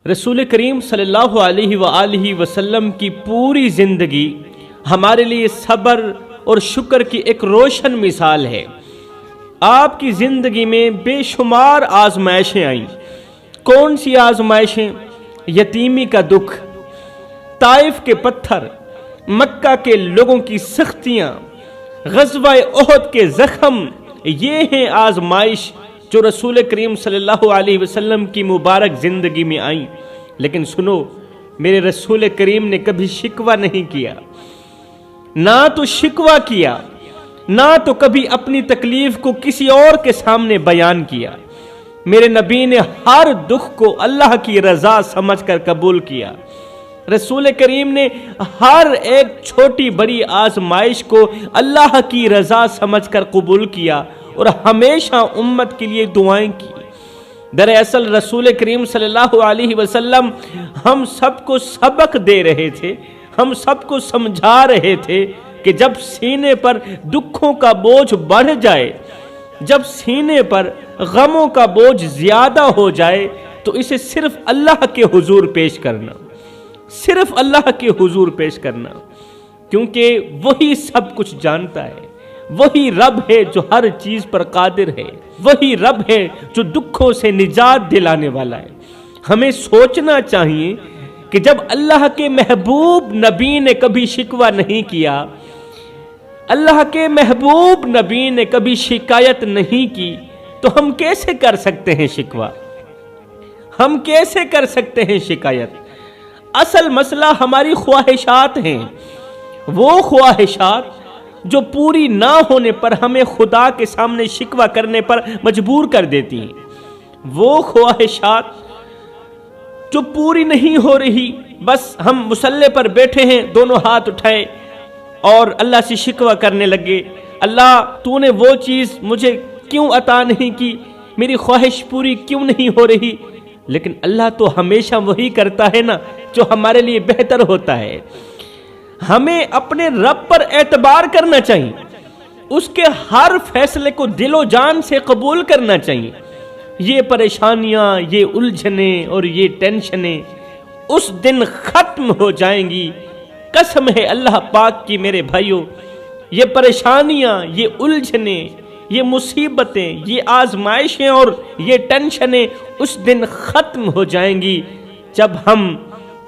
رسول کریم صلی اللہ علیہ وآلہ وسلم کی پوری زندگی ہمارے لیے صبر اور شکر کی ایک روشن مثال ہے۔ آپ کی زندگی میں بے شمار آزمائشیں آئیں۔ کون سی آزمائشیں؟ یتیمی کا دکھ، طائف کے پتھر، مکہ کے لوگوں کی سختیاں، غزوہ احد کے زخم، یہ ہیں آزمائش جو رسول کریم صلی اللہ علیہ وسلم کی مبارک زندگی میں آئیں۔ لیکن سنو، میرے رسول کریم نے کبھی شکوہ نہیں کیا، نہ تو شکوہ کیا، نہ تو کبھی اپنی تکلیف کو کسی اور کے سامنے بیان کیا۔ میرے نبی نے ہر دکھ کو اللہ کی رضا سمجھ کر قبول کیا۔ رسول کریم نے ہر ایک چھوٹی بڑی آزمائش کو اللہ کی رضا سمجھ کر قبول کیا اور ہمیشہ امت کے لیے دعائیں کی۔ دراصل رسول کریم صلی اللہ علیہ وسلم ہم سب کو سبق دے رہے تھے، ہم سب کو سمجھا رہے تھے کہ جب سینے پر دکھوں کا بوجھ بڑھ جائے، جب سینے پر غموں کا بوجھ زیادہ ہو جائے تو اسے صرف اللہ کے حضور پیش کرنا، صرف اللہ کے حضور پیش کرنا، کیونکہ وہی سب کچھ جانتا ہے۔ وہی رب ہے جو ہر چیز پر قادر ہے، وہی رب ہے جو دکھوں سے نجات دلانے والا ہے۔ ہمیں سوچنا چاہیے کہ جب اللہ کے محبوب نبی نے کبھی شکوہ نہیں کیا، اللہ کے محبوب نبی نے کبھی شکایت نہیں کی، تو ہم کیسے کر سکتے ہیں شکوہ؟ ہم کیسے کر سکتے ہیں شکایت؟ اصل مسئلہ ہماری خواہشات ہیں، وہ خواہشات جو پوری نہ ہونے پر ہمیں خدا کے سامنے شکوہ کرنے پر مجبور کر دیتی ہیں، وہ خواہشات جو پوری نہیں ہو رہی، بس ہم مصلی پر بیٹھے ہیں، دونوں ہاتھ اٹھائے اور اللہ سے شکوہ کرنے لگے، اللہ تو نے وہ چیز مجھے کیوں عطا نہیں کی، میری خواہش پوری کیوں نہیں ہو رہی؟ لیکن اللہ تو ہمیشہ وہی کرتا ہے نا جو ہمارے لیے بہتر ہوتا ہے۔ ہمیں اپنے رب پر اعتبار کرنا چاہیے، اس کے ہر فیصلے کو دل و جان سے قبول کرنا چاہیے۔ یہ پریشانیاں، یہ الجھنیں اور یہ ٹینشنیں اس دن ختم ہو جائیں گی، قسم ہے اللہ پاک کی میرے بھائیوں۔ یہ پریشانیاں، یہ الجھنیں، یہ مصیبتیں، یہ آزمائشیں اور یہ ٹینشنیں اس دن ختم ہو جائیں گی جب ہم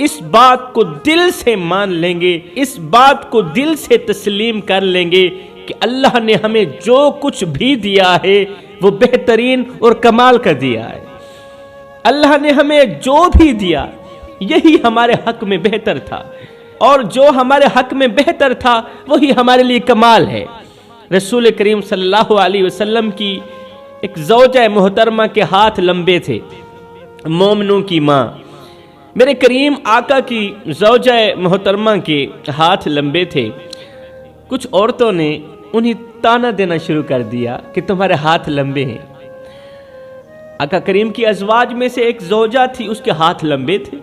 اس بات کو دل سے مان لیں گے، اس بات کو دل سے تسلیم کر لیں گے کہ اللہ نے ہمیں جو کچھ بھی دیا ہے وہ بہترین اور کمال کا دیا ہے۔ اللہ نے ہمیں جو بھی دیا یہی ہمارے حق میں بہتر تھا، اور جو ہمارے حق میں بہتر تھا وہی ہمارے لیے کمال ہے۔ رسول کریم صلی اللہ علیہ وسلم کی ایک زوجہ محترمہ کے ہاتھ لمبے تھے، مومنوں کی ماں۔ میرے کریم آقا کی زوجہ محترمہ کے ہاتھ لمبے تھے۔ کچھ عورتوں نے انہیں تانا دینا شروع کر دیا کہ تمہارے ہاتھ لمبے ہیں۔ آقا کریم کی ازواج میں سے ایک زوجہ تھی، اس کے ہاتھ لمبے تھے۔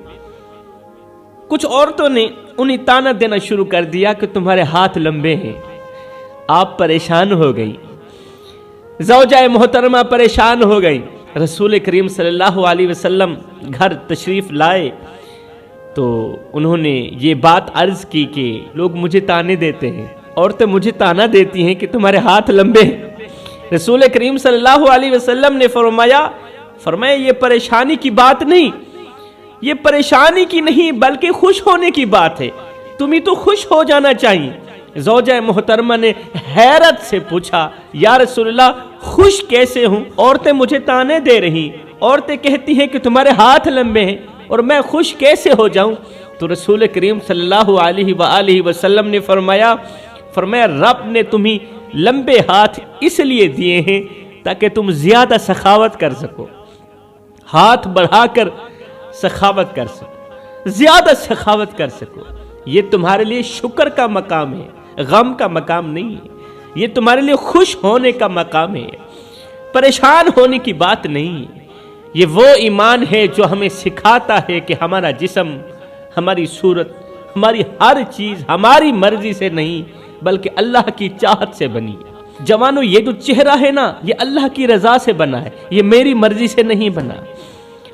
کچھ عورتوں نے انہیں تانا دینا شروع کر دیا کہ تمہارے ہاتھ لمبے ہیں۔ آپ پریشان ہو گئی، زوجہ محترمہ پریشان ہو گئی۔ رسول کریم صلی اللہ علیہ وسلم گھر تشریف لائے تو انہوں نے یہ بات عرض کی کہ لوگ مجھے تانے دیتے ہیں، عورتیں مجھے تانا دیتی ہیں کہ تمہارے ہاتھ لمبے ہیں۔ رسول کریم صلی اللہ علیہ وسلم نے فرمایا یہ پریشانی کی بات نہیں، یہ پریشانی کی نہیں بلکہ خوش ہونے کی بات ہے، تمہیں تو خوش ہو جانا چاہیے۔ زوجہ محترمہ نے حیرت سے پوچھا، یا رسول اللہ خوش کیسے ہوں؟ عورتیں مجھے تانے دے رہی، عورتیں کہتی ہیں کہ تمہارے ہاتھ لمبے ہیں، اور میں خوش کیسے ہو جاؤں؟ تو رسول کریم صلی اللہ علیہ وآلہ وسلم نے فرمایا رب نے تمہیں لمبے ہاتھ اس لیے دیے ہیں تاکہ تم زیادہ سخاوت کر سکو، ہاتھ بڑھا کر سخاوت کر سکو، زیادہ سخاوت کر سکو۔ یہ تمہارے لیے شکر کا مقام ہے، غم کا مقام نہیں ہے، یہ تمہارے لیے خوش ہونے کا مقام ہے، پریشان ہونے کی بات نہیں ہے۔ یہ وہ ایمان ہے جو ہمیں سکھاتا ہے کہ ہمارا جسم، ہماری صورت، ہماری ہر چیز ہماری مرضی سے نہیں بلکہ اللہ کی چاہت سے بنی ہے۔ جوانوں، یہ جو چہرہ ہے نا، یہ اللہ کی رضا سے بنا ہے، یہ میری مرضی سے نہیں بنا۔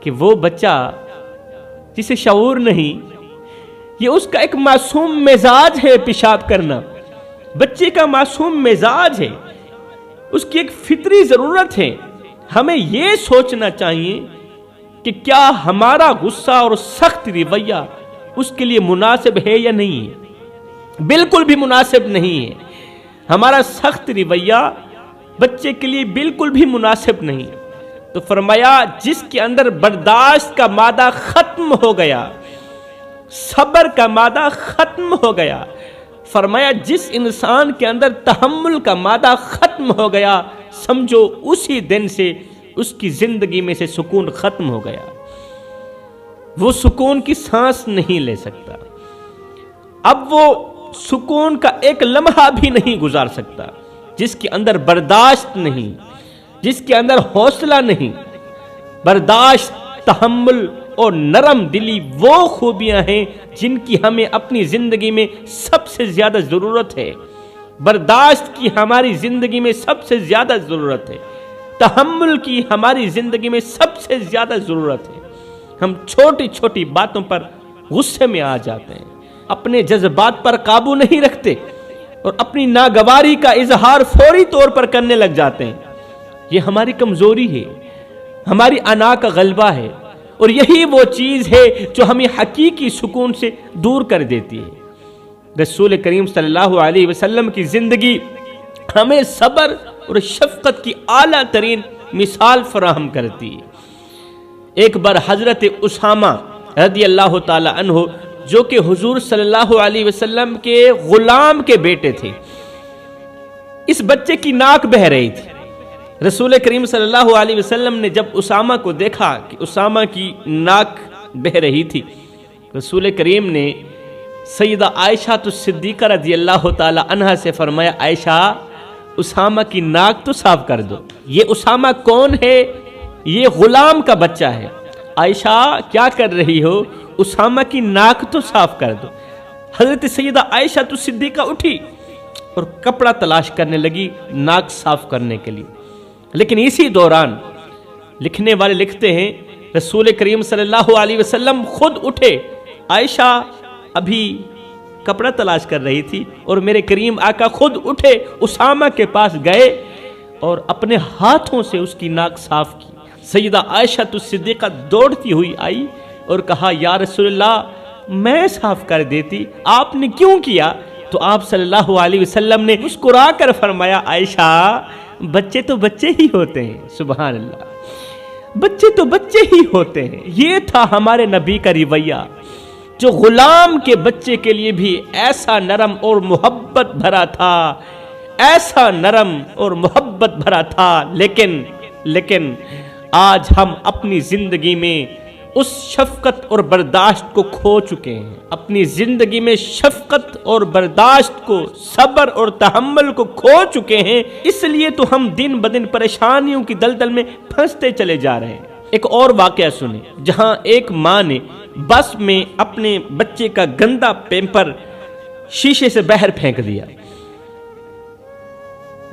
کہ وہ بچہ جسے شعور نہیں، یہ اس کا ایک معصوم مزاج ہے پیشاب کرنا، بچے کا معصوم مزاج ہے، اس کی ایک فطری ضرورت ہے۔ ہمیں یہ سوچنا چاہیے کہ کیا ہمارا غصہ اور سخت رویہ اس کے لیے مناسب ہے یا نہیں ہے۔ بالکل بھی مناسب نہیں ہے، ہمارا سخت رویہ بچے کے لیے بالکل بھی مناسب نہیں ہے۔ تو فرمایا جس کے اندر برداشت کا مادہ ختم ہو گیا، صبر کا مادہ ختم ہو گیا، فرمایا جس انسان کے اندر تحمل کا مادہ ختم ہو گیا، سمجھو اسی دن سے اس کی زندگی میں سے سکون ختم ہو گیا، وہ سکون کی سانس نہیں لے سکتا، اب وہ سکون کا ایک لمحہ بھی نہیں گزار سکتا۔ جس کے اندر برداشت نہیں، جس کے اندر حوصلہ نہیں، برداشت، تحمل اور نرم دلی وہ خوبیاں ہیں جن کی ہمیں اپنی زندگی میں سب سے زیادہ ضرورت ہے۔ برداشت کی ہماری زندگی میں سب سے زیادہ ضرورت ہے، تحمل کی ہماری زندگی میں سب سے زیادہ ضرورت ہے۔ ہم چھوٹی چھوٹی باتوں پر غصے میں آ جاتے ہیں، اپنے جذبات پر قابو نہیں رکھتے اور اپنی ناگواری کا اظہار فوری طور پر کرنے لگ جاتے ہیں۔ یہ ہماری کمزوری ہے، ہماری انا کا غلبہ ہے، اور یہی وہ چیز ہے جو ہمیں حقیقی سکون سے دور کر دیتی ہے۔ رسول کریم صلی اللہ علیہ وسلم کی زندگی ہمیں صبر اور شفقت کی اعلیٰ ترین مثال فراہم کرتی ہے۔ ایک بار حضرت اسامہ رضی اللہ تعالی عنہ جو کہ حضور صلی اللہ علیہ وسلم کے غلام کے بیٹے تھے، اس بچے کی ناک بہہ رہی تھی۔ رسول کریم صلی اللہ علیہ وسلم نے جب اسامہ کو دیکھا کہ اسامہ کی ناک بہہ رہی تھی، رسول کریم نے سیدہ عائشہ صدیقہ رضی اللہ تعالی عنہا سے فرمایا، عائشہ اسامہ کی ناک تو صاف کر دو۔ یہ اسامہ کون ہے؟ یہ غلام کا بچہ ہے۔ عائشہ کیا کر رہی ہو؟ اسامہ کی ناک تو صاف کر دو۔ حضرت سیدہ عائشہ صدیقہ اٹھی اور کپڑا تلاش کرنے لگی ناک صاف کرنے کے لیے، لیکن اسی دوران لکھنے والے لکھتے ہیں رسول کریم صلی اللہ علیہ وسلم خود اٹھے۔ عائشہ ابھی کپڑا تلاش کر رہی تھی اور میرے کریم آقا خود اٹھے، اسامہ کے پاس گئے اور اپنے ہاتھوں سے اس کی ناک صاف کی۔ سیدہ عائشہ صدیقہ دوڑتی ہوئی آئی اور کہا، یا رسول اللہ میں صاف کر دیتی، آپ نے کیوں کیا؟ تو آپ صلی اللہ علیہ وسلم نے مسکرا کر فرمایا، عائشہ بچے تو بچے ہی ہوتے ہیں۔ سبحان اللہ، بچے تو بچے ہی ہوتے ہیں۔ یہ تھا ہمارے نبی کا رویہ، جو غلام کے بچے کے لیے بھی ایسا نرم اور محبت بھرا تھا، ایسا نرم اور محبت بھرا تھا۔ لیکن آج ہم اپنی زندگی میں اس شفقت اور برداشت کو کھو چکے ہیں، اپنی زندگی میں شفقت اور برداشت کو، صبر اور تحمل کو کھو چکے ہیں۔ اس لیے تو ہم دن بدن پریشانیوں کی دلدل میں پھنستے چلے جا رہے ہیں۔ ایک اور واقعہ سنیں، جہاں ایک ماں نے بس میں اپنے بچے کا گندا پیمپر شیشے سے باہر پھینک دیا۔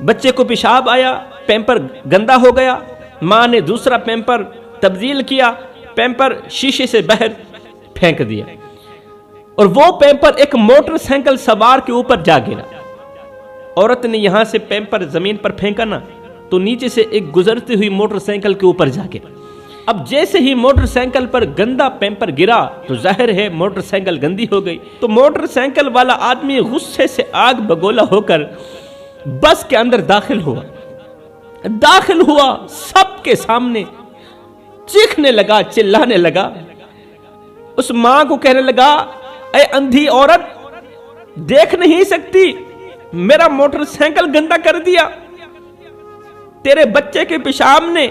بچے کو پیشاب آیا، پیمپر گندا ہو گیا، ماں نے دوسرا پیمپر تبدیل کیا، پیمپر شیشے سے باہر پھینک دیا، اور وہ پیمپر ایک موٹر سائیکل سوار کے اوپر جا گرا۔ عورت نے یہاں سے پیمپر زمین پر پھینکا نا، تو نیچے سے ایک گزرتی ہوئی موٹر سائیکل کے اوپر جا گرا۔ اب جیسے ہی موٹر سائیکل پر گندا پیمپر گرا تو ظاہر ہے موٹر سائیکل گندی ہو گئی، تو موٹر سائیکل والا آدمی غصے سے آگ بگولا ہو کر بس کے اندر داخل ہوا، سب کے سامنے چیخنے لگا، چلانے لگا، اس ماں کو کہنے لگا، اے اندھی عورت، دیکھ نہیں سکتی؟ میرا موٹر سائیکل گندا کر دیا، تیرے بچے کے پیشاب نے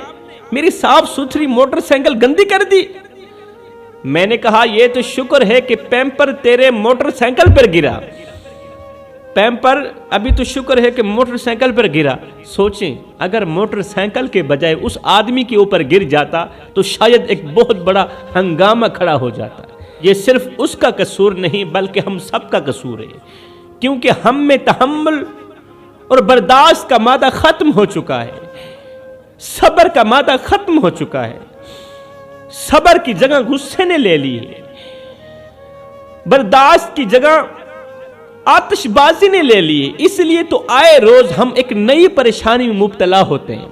میری صاف ستھری موٹر سائیکل گندی کر دی۔ میں نے کہا، یہ تو شکر ہے کہ پیمپر تیرے موٹر سائیکل پر گرا، پیمپر ابھی تو شکر ہے کہ موٹر سائیکل پر گرا۔ سوچیں اگر موٹر سائیکل کے بجائے اس آدمی کے اوپر گر جاتا تو شاید ایک بہت بڑا ہنگامہ کھڑا ہو جاتا۔ یہ صرف اس کا قصور نہیں بلکہ ہم سب کا قصور ہے، کیونکہ ہم میں تحمل اور برداشت کا مادہ ختم ہو چکا ہے، صبر کا مادہ ختم ہو چکا ہے۔ صبر کی جگہ غصے نے لے لی ہے، برداشت کی جگہ آتش بازی نے لے لی ہے۔ اس لیے تو آئے روز ہم ایک نئی پریشانی میں مبتلا ہوتے ہیں۔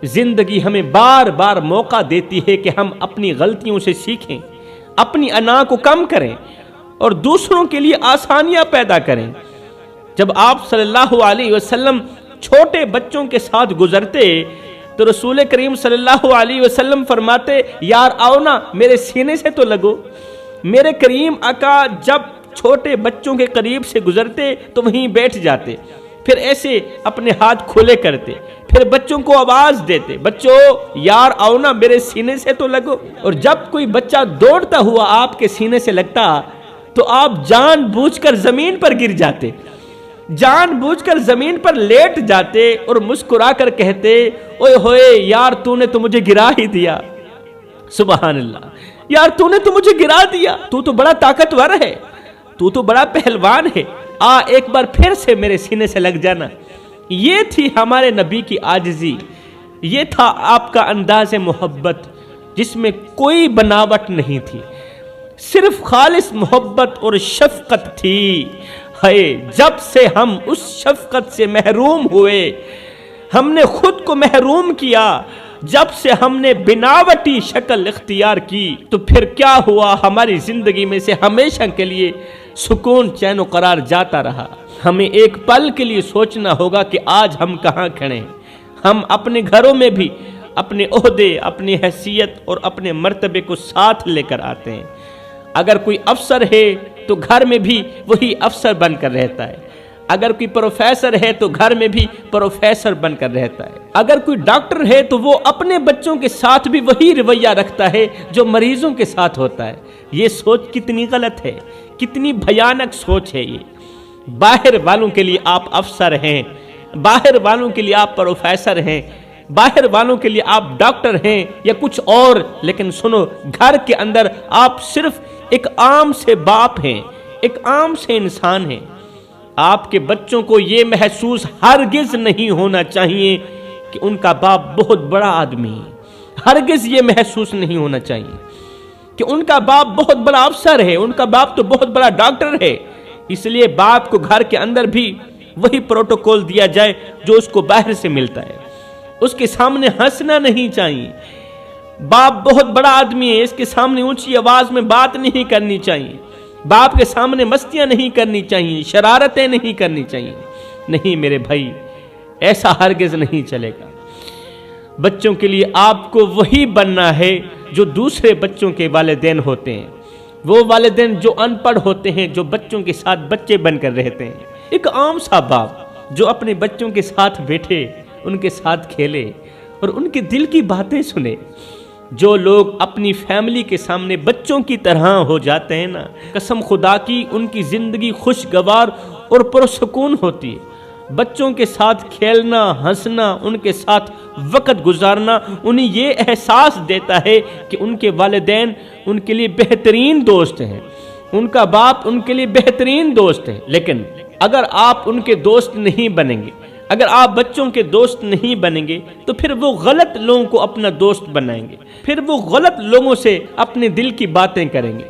زندگی ہمیں بار بار موقع دیتی ہے کہ ہم اپنی غلطیوں سے سیکھیں، اپنی انا کو کم کریں اور دوسروں کے لیے آسانیاں پیدا کریں۔ جب آپ صلی اللہ علیہ وسلم چھوٹے بچوں کے ساتھ گزرتے تو رسول کریم صلی اللہ علیہ وسلم فرماتے، یار آؤ نا میرے سینے سے تو لگو۔ میرے کریم آقا جب چھوٹے بچوں کے قریب سے گزرتے تو وہیں بیٹھ جاتے، پھر ایسے اپنے ہاتھ کھولے کرتے، پھر بچوں کو آواز دیتے، بچوں یار آؤ نا میرے سینے سے تو لگو۔ اور جب کوئی بچہ دوڑتا ہوا آپ کے سینے سے لگتا تو آپ جان بوجھ کر زمین پر گر جاتے، جان بوجھ کر زمین پر لیٹ جاتے اور مسکرا کر کہتے، اوئے ہوئے یار تو نے تو مجھے گرا ہی دیا، سبحان اللہ، یار تو نے تو مجھے گرا دیا، تو تو بڑا طاقتور ہے، تو تو بڑا پہلوان ہے، آ ایک بار پھر سے میرے سینے سے لگ جانا۔ یہ تھی ہمارے نبی کی عاجزی، یہ تھا آپ کا انداز محبت جس میں کوئی بناوٹ نہیں تھی، صرف خالص محبت اور شفقت تھی۔ ہے جب سے ہم اس شفقت سے محروم ہوئے، ہم نے خود کو محروم کیا، جب سے ہم نے بناوٹی شکل اختیار کی تو پھر کیا ہوا، ہماری زندگی میں سے ہمیشہ کے لیے سکون چین و قرار جاتا رہا۔ ہمیں ایک پل کے لیے سوچنا ہوگا کہ آج ہم کہاں کھڑے ہیں۔ ہم اپنے گھروں میں بھی اپنے عہدے، اپنی حیثیت اور اپنے مرتبے کو ساتھ لے کر آتے ہیں۔ اگر کوئی افسر ہے تو گھر میں بھی وہی افسر بن کر رہتا ہے، اگر کوئی پروفیسر ہے تو گھر میں بھی پروفیسر بن کر رہتا ہے، اگر کوئی ڈاکٹر ہے تو وہ اپنے بچوں کے ساتھ بھی وہی رویہ رکھتا ہے جو مریضوں کے ساتھ ہوتا ہے۔ یہ سوچ کتنی غلط ہے، کتنی بھیانک سوچ ہے یہ۔ باہر والوں کے لیے آپ افسر ہیں، باہر والوں کے لیے آپ پروفیسر ہیں، باہر والوں کے لیے آپ ڈاکٹر ہیں یا کچھ اور، لیکن سنو، گھر کے اندر آپ صرف ایک عام سے باپ ہیں، ایک عام سے انسان ہیں۔ آپ کے بچوں کو یہ محسوس ہرگز نہیں ہونا چاہیے کہ ان کا باپ بہت بڑا آدمی ہے، ہرگز یہ محسوس نہیں ہونا چاہیے کہ ان کا باپ بہت بڑا افسر ہے، ان کا باپ تو بہت بڑا ڈاکٹر ہے۔ اس لیے باپ کو گھر کے اندر بھی وہی پروٹوکول دیا جائے جو اس کو باہر سے ملتا ہے۔ اس کے سامنے ہنسنا نہیں چاہیے، باپ بہت بڑا آدمی ہے، اس کے سامنے اونچی آواز میں بات نہیں کرنی چاہیے، باپ کے سامنے مستیاں نہیں کرنی چاہیے، شرارتیں نہیں کرنی چاہیے۔ نہیں میرے بھائی، ایسا ہرگز نہیں چلے گا۔ بچوں کے لیے آپ کو وہی بننا ہے جو دوسرے بچوں کے والدین ہوتے ہیں، وہ والدین جو ان پڑھ ہوتے ہیں، جو بچوں کے ساتھ بچے بن کر رہتے ہیں۔ ایک عام سا باپ جو اپنے بچوں کے ساتھ بیٹھے، ان کے ساتھ کھیلے اور ان کے دل کی باتیں سنے۔ جو لوگ اپنی فیملی کے سامنے بچوں کی طرح ہو جاتے ہیں نا، قسم خدا کی ان کی زندگی خوشگوار اور پرسکون ہوتی ہے۔ بچوں کے ساتھ کھیلنا، ہنسنا، ان کے ساتھ وقت گزارنا انہیں یہ احساس دیتا ہے کہ ان کے والدین ان کے لیے بہترین دوست ہیں، ان کا باپ ان کے لیے بہترین دوست ہے۔ لیکن اگر آپ ان کے دوست نہیں بنیں گے، اگر آپ بچوں کے دوست نہیں بنیں گے تو پھر وہ غلط لوگوں کو اپنا دوست بنائیں گے، پھر وہ غلط لوگوں سے اپنے دل کی باتیں کریں گے،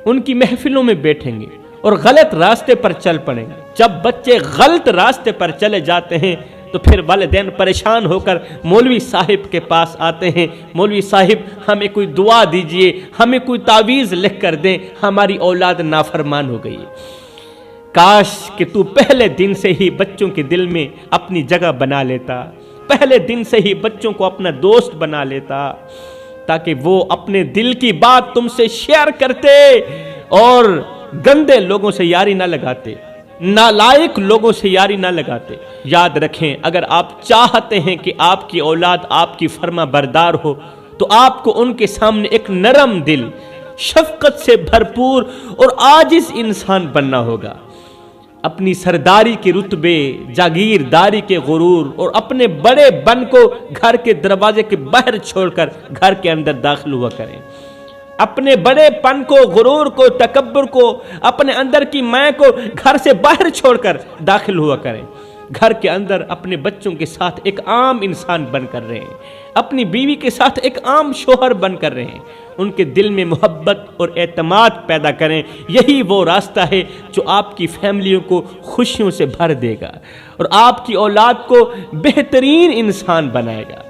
ان کی محفلوں میں بیٹھیں گے اور غلط راستے پر چل پڑیں گے۔ جب بچے غلط راستے پر چلے جاتے ہیں تو پھر والدین پریشان ہو کر مولوی صاحب کے پاس آتے ہیں، مولوی صاحب ہمیں کوئی دعا دیجئے، ہمیں کوئی تعویذ لکھ کر دیں، ہماری اولاد نافرمان ہو گئی ہے۔ کاش کہ تو پہلے دن سے ہی بچوں کے دل میں اپنی جگہ بنا لیتا، پہلے دن سے ہی بچوں کو اپنا دوست بنا لیتا، تاکہ وہ اپنے دل کی بات تم سے شیئر کرتے اور گندے لوگوں سے یاری نہ لگاتے، نالائق لوگوں سے یاری نہ لگاتے۔ یاد رکھیں، اگر آپ چاہتے ہیں کہ آپ کی اولاد آپ کی فرما بردار ہو تو آپ کو ان کے سامنے ایک نرم دل، شفقت سے بھرپور اور عاجز انسان بننا ہوگا۔ اپنی سرداری کے رتبے، جاگیرداری کے غرور اور اپنے بڑے بن کو گھر کے دروازے کے باہر چھوڑ کر گھر کے اندر داخل ہوا کریں۔ اپنے بڑے پن کو، غرور کو، تکبر کو، اپنے اندر کی میں کو گھر سے باہر چھوڑ کر داخل ہوا کریں۔ گھر کے اندر اپنے بچوں کے ساتھ ایک عام انسان بن کر رہے ہیں، اپنی بیوی کے ساتھ ایک عام شوہر بن کر رہے ہیں، ان کے دل میں محبت اور اعتماد پیدا کریں۔ یہی وہ راستہ ہے جو آپ کی فیملیوں کو خوشیوں سے بھر دے گا اور آپ کی اولاد کو بہترین انسان بنائے گا۔